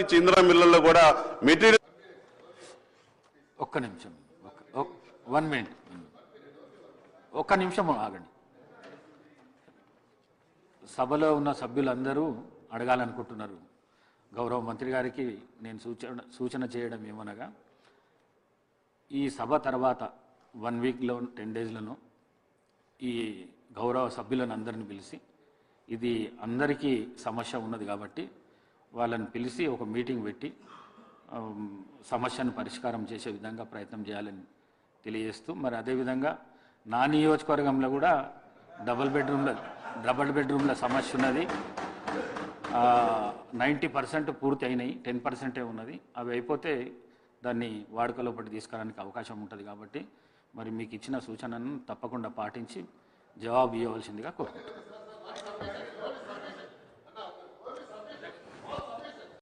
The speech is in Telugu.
ఇందిరా మిల్లుల్లో కూడా మెటీరియల్ ఒక్క నిమిషం 1 మినిట్ ఒక్క నిమిషం ఆగండి. సభలో ఉన్న సభ్యులందరూ అడగాలనుకుంటున్నారు. గౌరవ మంత్రి గారికి నేను సూచన చేయడం ఏమనగా, ఈ సభ తర్వాత 1 వీక్లో 10 డేస్లను ఈ గౌరవ సభ్యులను అందరిని పిలిచి, ఇది అందరికీ సమస్య ఉన్నది కాబట్టి వాళ్ళని పిలిచి ఒక మీటింగ్ పెట్టి సమస్యను పరిష్కారం చేసే విధంగా ప్రయత్నం చేయాలని తెలియజేస్తూ, మరి అదేవిధంగా నా నియోజకవర్గంలో కూడా డబుల్ బెడ్రూమ్ల సమస్య ఉన్నది. 90% పూర్తి అయినాయి, 10% ఉన్నది. అవి అయిపోతే దాన్ని వాడుకలోపటి తీసుకురావడానికి అవకాశం ఉంటుంది కాబట్టి మరి మీకు ఇచ్చిన సూచనను తప్పకుండా పాటించి జవాబు ఇవ్వవలసిందిగా కోరుకుంటున్నాను.